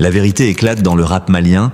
La vérité éclate dans le rap malien.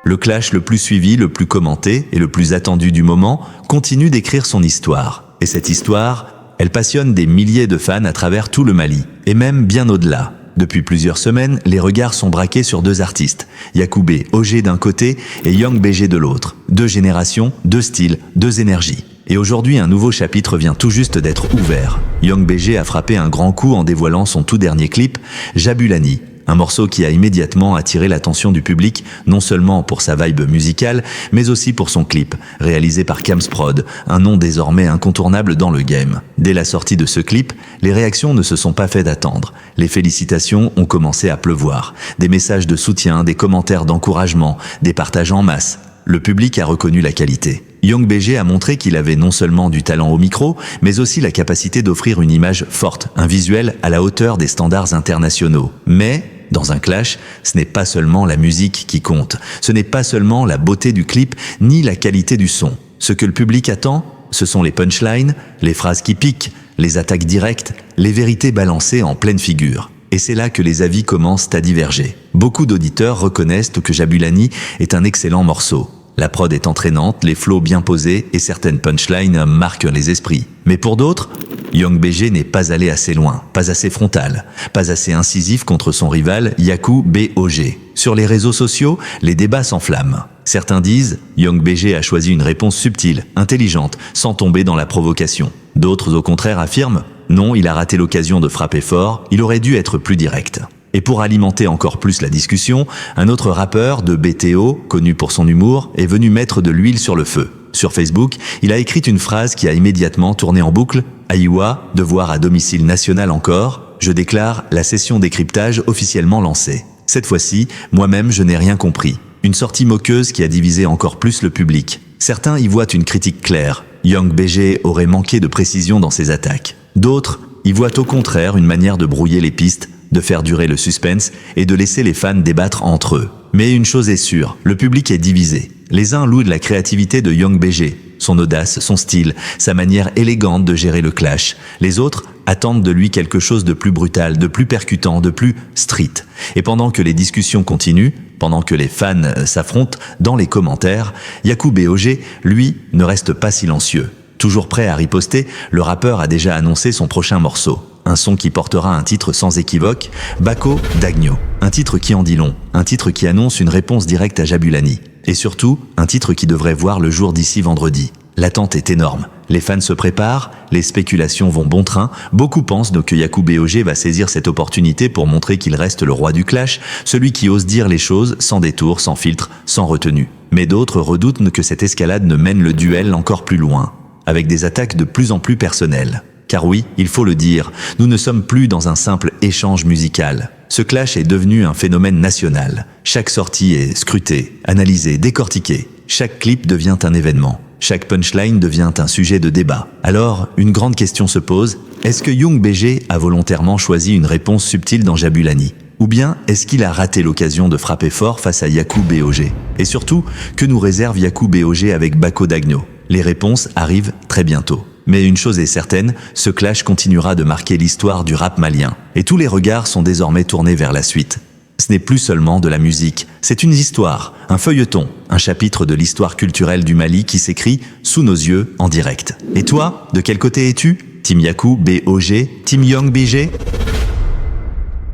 Le clash le plus suivi, le plus commenté et le plus attendu du moment continue d'écrire son histoire. Et cette histoire, elle passionne des milliers de fans à travers tout le Mali, et même bien au-delà. Depuis plusieurs semaines, les regards sont braqués sur deux artistes, Yacoubé Ogé d'un côté et Young BG de l'autre. Deux générations, deux styles, deux énergies. Et aujourd'hui, un nouveau chapitre vient tout juste d'être ouvert. Young BG a frappé un grand coup en dévoilant son tout dernier clip, Jabulani. Un morceau qui a immédiatement attiré l'attention du public, non seulement pour sa vibe musicale, mais aussi pour son clip, réalisé par Camsprod, un nom désormais incontournable dans le game. Dès la sortie de ce clip, les réactions ne se sont pas fait d'attendre. Les félicitations ont commencé à pleuvoir. Des messages de soutien, des commentaires d'encouragement, des partages en masse. Le public a reconnu la qualité. Young BG a montré qu'il avait non seulement du talent au micro, mais aussi la capacité d'offrir une image forte, un visuel à la hauteur des standards internationaux. Mais dans un clash, ce n'est pas seulement la musique qui compte, ce n'est pas seulement la beauté du clip, ni la qualité du son. Ce que le public attend, ce sont les punchlines, les phrases qui piquent, les attaques directes, les vérités balancées en pleine figure. Et c'est là que les avis commencent à diverger. Beaucoup d'auditeurs reconnaissent que Jabulani est un excellent morceau. La prod est entraînante, les flows bien posés et certaines punchlines marquent les esprits. Mais pour d'autres, Young BG n'est pas allé assez loin, pas assez frontal, pas assez incisif contre son rival Yacoubé Ogé. Sur les réseaux sociaux, les débats s'enflamment. Certains disent Young BG a choisi une réponse subtile, intelligente, sans tomber dans la provocation. D'autres au contraire affirment non, il a raté l'occasion de frapper fort, il aurait dû être plus direct. Et pour alimenter encore plus la discussion, un autre rappeur de BTO, connu pour son humour, est venu mettre de l'huile sur le feu. Sur Facebook, il a écrit une phrase qui a immédiatement tourné en boucle. Aïwa, devoir à domicile national encore, je déclare la session décryptage officiellement lancée. Cette fois-ci, moi-même je n'ai rien compris. Une sortie moqueuse qui a divisé encore plus le public. Certains y voient une critique claire. Young BG aurait manqué de précision dans ses attaques. D'autres y voient au contraire une manière de brouiller les pistes, de faire durer le suspense et de laisser les fans débattre entre eux. Mais une chose est sûre, le public est divisé. Les uns louent de la créativité de Young BG, son audace, son style, sa manière élégante de gérer le clash. Les autres attendent de lui quelque chose de plus brutal, de plus percutant, de plus street. Et pendant que les discussions continuent, pendant que les fans s'affrontent dans les commentaires, Yacoubé Ogé, lui, ne reste pas silencieux. Toujours prêt à riposter, le rappeur a déjà annoncé son prochain morceau. Un son qui portera un titre sans équivoque, Bako Dagno. Un titre qui en dit long, un titre qui annonce une réponse directe à Jabulani. Et surtout, un titre qui devrait voir le jour d'ici vendredi. L'attente est énorme. Les fans se préparent, les spéculations vont bon train. Beaucoup pensent donc que Yacoubé Ogé va saisir cette opportunité pour montrer qu'il reste le roi du clash, celui qui ose dire les choses sans détour, sans filtre, sans retenue. Mais d'autres redoutent que cette escalade ne mène le duel encore plus loin, avec des attaques de plus en plus personnelles. Car oui, il faut le dire, nous ne sommes plus dans un simple échange musical. Ce clash est devenu un phénomène national. Chaque sortie est scrutée, analysée, décortiquée. Chaque clip devient un événement. Chaque punchline devient un sujet de débat. Alors, une grande question se pose, est-ce que Young BG a volontairement choisi une réponse subtile dans Jabulani? Ou bien est-ce qu'il a raté l'occasion de frapper fort face à Yacoubé Ogé? Et surtout, que nous réserve Yacoubé Ogé avec Bako Dagno? Les réponses arrivent très bientôt. Mais une chose est certaine, ce clash continuera de marquer l'histoire du rap malien. Et tous les regards sont désormais tournés vers la suite. Ce n'est plus seulement de la musique, c'est une histoire, un feuilleton, un chapitre de l'histoire culturelle du Mali qui s'écrit sous nos yeux en direct. Et toi, de quel côté es-tu? Team Yacoubé Ogé, Team Young BG?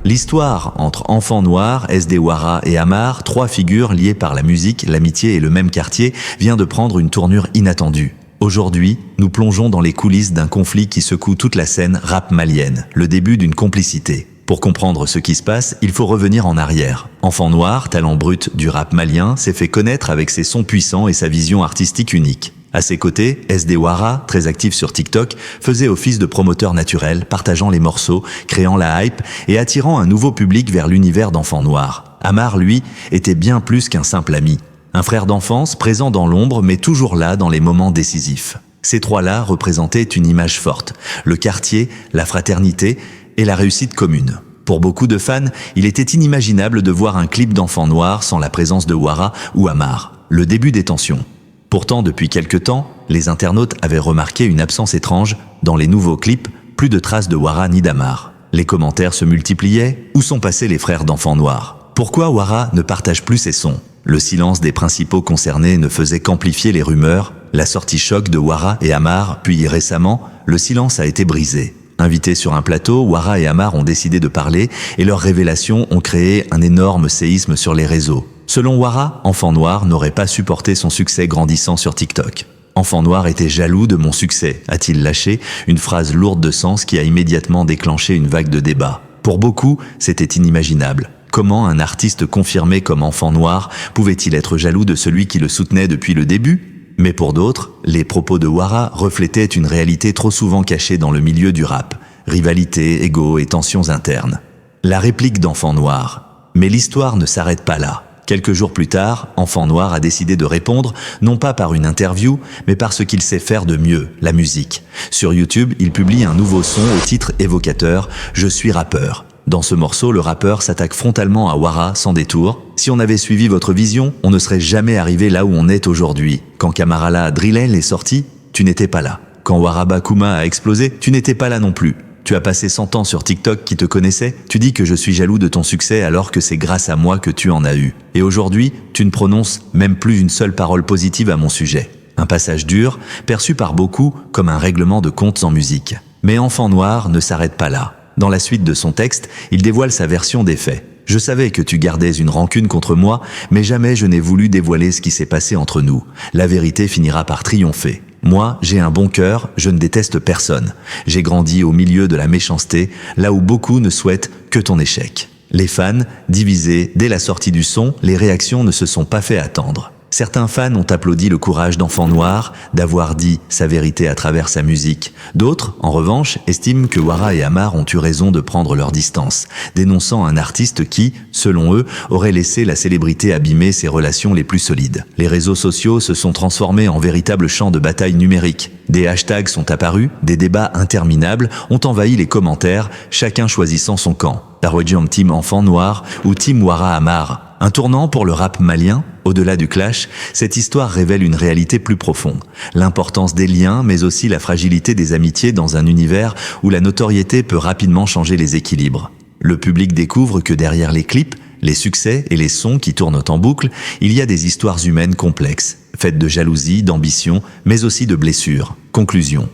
L'histoire entre Enfant Noir, SD Wara et Amar, trois figures liées par la musique, l'amitié et le même quartier, vient de prendre une tournure inattendue. Aujourd'hui, nous plongeons dans les coulisses d'un conflit qui secoue toute la scène rap malienne, le début d'une complicité. Pour comprendre ce qui se passe, il faut revenir en arrière. Enfant Noir, talent brut du rap malien, s'est fait connaître avec ses sons puissants et sa vision artistique unique. À ses côtés, SD Wara, très actif sur TikTok, faisait office de promoteur naturel, partageant les morceaux, créant la hype et attirant un nouveau public vers l'univers d'Enfant Noir. Amar, lui, était bien plus qu'un simple ami. Un frère d'enfance présent dans l'ombre mais toujours là dans les moments décisifs. Ces trois-là représentaient une image forte, le quartier, la fraternité et la réussite commune. Pour beaucoup de fans, il était inimaginable de voir un clip d'Enfant Noir sans la présence de Wara ou Amar, le début des tensions. Pourtant, depuis quelque temps, les internautes avaient remarqué une absence étrange dans les nouveaux clips, plus de traces de Wara ni d'Amar. Les commentaires se multipliaient. Où sont passés les frères d'Enfants Noirs? Pourquoi Wara ne partage plus ses sons? Le silence des principaux concernés ne faisait qu'amplifier les rumeurs. La sortie choc de Wara et Amar, puis récemment, le silence a été brisé. Invités sur un plateau, Wara et Amar ont décidé de parler et leurs révélations ont créé un énorme séisme sur les réseaux. Selon Wara, Enfant Noir n'aurait pas supporté son succès grandissant sur TikTok. Enfant Noir était jaloux de mon succès, a-t-il lâché, une phrase lourde de sens qui a immédiatement déclenché une vague de débat. Pour beaucoup, c'était inimaginable. Comment un artiste confirmé comme Enfant Noir pouvait-il être jaloux de celui qui le soutenait depuis le début? Mais pour d'autres, les propos de Wara reflétaient une réalité trop souvent cachée dans le milieu du rap. Rivalité, ego et tensions internes. La réplique d'Enfant Noir. Mais l'histoire ne s'arrête pas là. Quelques jours plus tard, Enfant Noir a décidé de répondre, non pas par une interview, mais par ce qu'il sait faire de mieux, la musique. Sur YouTube, il publie un nouveau son au titre évocateur « Je suis rappeur ». Dans ce morceau, le rappeur s'attaque frontalement à Wara sans détour. Si on avait suivi votre vision, on ne serait jamais arrivé là où on est aujourd'hui. Quand Camarala Drillel est sorti, tu n'étais pas là. Quand Waraba Kuma a explosé, tu n'étais pas là non plus. Tu as passé 100 ans sur TikTok qui te connaissait, tu dis que je suis jaloux de ton succès alors que c'est grâce à moi que tu en as eu. Et aujourd'hui, tu ne prononces même plus une seule parole positive à mon sujet. Un passage dur, perçu par beaucoup comme un règlement de comptes en musique. Mais Enfant Noir ne s'arrête pas là. Dans la suite de son texte, il dévoile sa version des faits. Je savais que tu gardais une rancune contre moi, mais jamais je n'ai voulu dévoiler ce qui s'est passé entre nous. La vérité finira par triompher. Moi, j'ai un bon cœur, je ne déteste personne. J'ai grandi au milieu de la méchanceté, là où beaucoup ne souhaitent que ton échec. Les fans, divisés dès la sortie du son, les réactions ne se sont pas fait attendre. Certains fans ont applaudi le courage d'Enfant Noir d'avoir dit sa vérité à travers sa musique. D'autres, en revanche, estiment que Wara et Amar ont eu raison de prendre leur distance, dénonçant un artiste qui, selon eux, aurait laissé la célébrité abîmer ses relations les plus solides. Les réseaux sociaux se sont transformés en véritables champs de bataille numérique. Des hashtags sont apparus, des débats interminables ont envahi les commentaires, chacun choisissant son camp. Darwejam Team Enfant Noir ou Team Wara Amar. Un tournant pour le rap malien. Au-delà du clash, cette histoire révèle une réalité plus profonde. L'importance des liens, mais aussi la fragilité des amitiés dans un univers où la notoriété peut rapidement changer les équilibres. Le public découvre que derrière les clips, les succès et les sons qui tournent en boucle, il y a des histoires humaines complexes, faites de jalousie, d'ambition, mais aussi de blessures. Conclusion.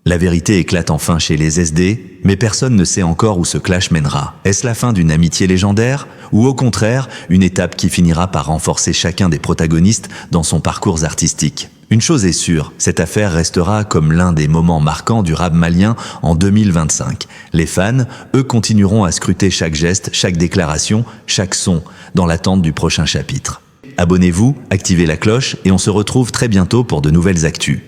La vérité éclate enfin chez les SD, mais personne ne sait encore où ce clash mènera. Est-ce la fin d'une amitié légendaire, ou au contraire, une étape qui finira par renforcer chacun des protagonistes dans son parcours artistique? Une chose est sûre, cette affaire restera comme l'un des moments marquants du rap malien en 2025. Les fans, eux, continueront à scruter chaque geste, chaque déclaration, chaque son, dans l'attente du prochain chapitre. Abonnez-vous, activez la cloche et on se retrouve très bientôt pour de nouvelles actus.